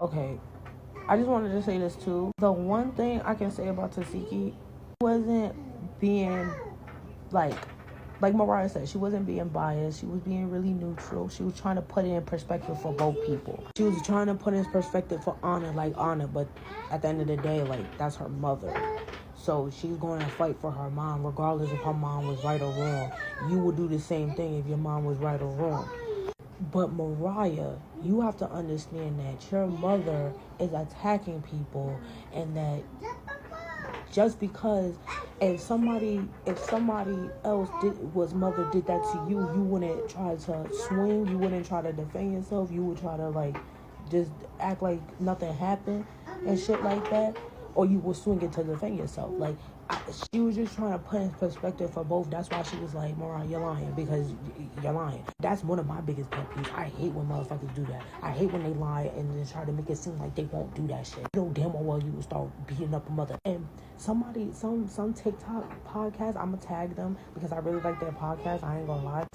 Okay, I just wanted to say this too. The one thing I can say about Tesehki wasn't being like Mariah said, she wasn't being biased. She was being really neutral. She was trying to put it in perspective for both people. She was trying to put in perspective for Ahna, but at the end of the day, that's her mother. So she's going to fight for her mom, regardless if her mom was right or wrong. You would do the same thing if your mom was right or wrong. But Mariah, you have to understand that your mother is attacking people, and that just because if somebody else mother did that to you, you wouldn't try to swing, you wouldn't try to defend yourself, you would try to just act like nothing happened and shit like that, or you would swing it to defend yourself. She was just trying to put in perspective for both. That's why she was like, Mariah, you're lying, because you're lying. That's one of my biggest pet peeves. I hate when motherfuckers do that. I hate when they lie and then try to make it seem like they won't do that shit. You know damn well you will start beating up a mother. And some TikTok podcast, I'm gonna tag them because I really like their podcast, I ain't gonna lie,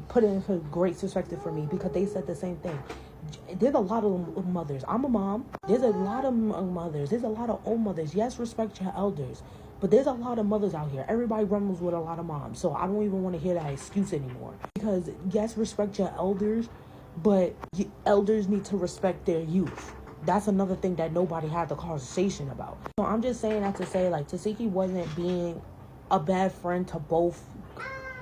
put it into great perspective for me, because they said the same thing. There's a lot of mothers. I'm a mom. There's a lot of mothers. There's a lot of old mothers. Yes, respect your elders. But there's a lot of mothers out here. Everybody rumbles with a lot of moms. So I don't even want to hear that excuse anymore. Because yes, respect your elders, but elders need to respect their youth. That's another thing that nobody had the conversation about. So I'm just saying that to say, Tesehki wasn't being a bad friend to both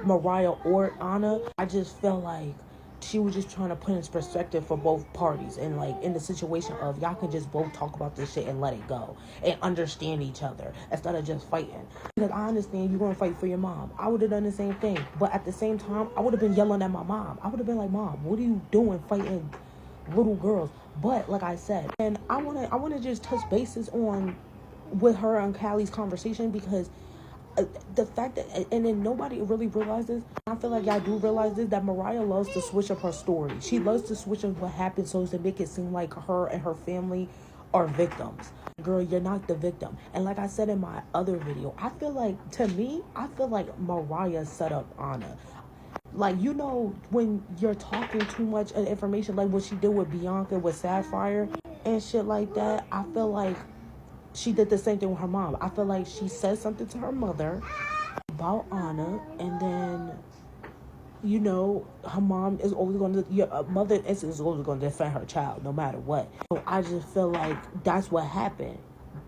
Mariah or Ahna. I just felt like she was just trying to put in perspective for both parties, and in the situation of y'all can just both talk about this shit and let it go and understand each other instead of just fighting. Because I understand you're going to fight for your mom. I would have done the same thing, but at the same time, I would have been yelling at my mom. I would have been like, Mom, what are you doing fighting little girls? But like I said, and I want to just touch bases on with her and Callie's conversation, because the fact that, and then nobody really realizes, I feel like y'all do realize this, that Mariah loves to switch up her story. She loves to switch up what happened so as to make it seem like her and her family are victims. Girl, you're not the victim. And like I said in my other video, I feel like Mariah set up Ahna. When you're talking too much information, like what she did with Bianca, with Sapphire and shit like that, I feel like she did the same thing with her mom. I feel like she said something to her mother about Ahna, and then, her mom is always going to, your mother is always going to defend her child, no matter what. So I just feel like that's what happened.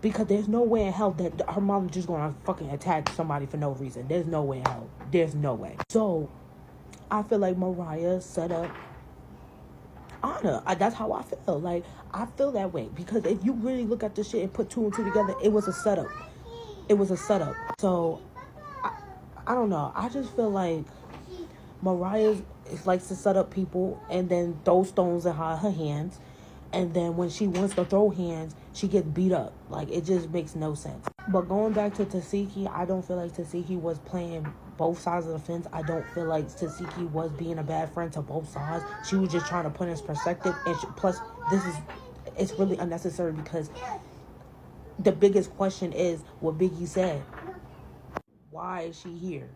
Because there's no way in hell that her mom is just going to fucking attack somebody for no reason. There's no way in hell. There's no way. So I feel like Mariah set up Ahna. That's how I feel. I feel that way, because if you really look at this shit and put two and two together, it was a setup. So I don't know. I just feel like Mariah likes to set up people and then throw stones in her hands, and then when she wants to throw hands, she gets beat up. It just makes no sense. But going back to Tesehki, I don't feel like Tesehki was playing both sides of the fence. I don't feel like Tesehki was being a bad friend to both sides. She was just trying to put in perspective, and plus it's really unnecessary, because the biggest question is what Biggie said. Why is she here?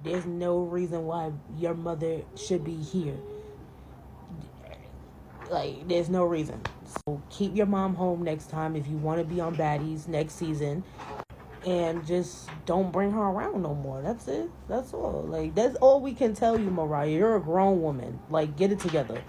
There's no reason why your mother should be here. There's no reason. So keep your mom home next time if you want to be on Baddies next season. And just don't bring her around no more. That's it. That's all. That's all we can tell you, Mariah. You're a grown woman. Get it together.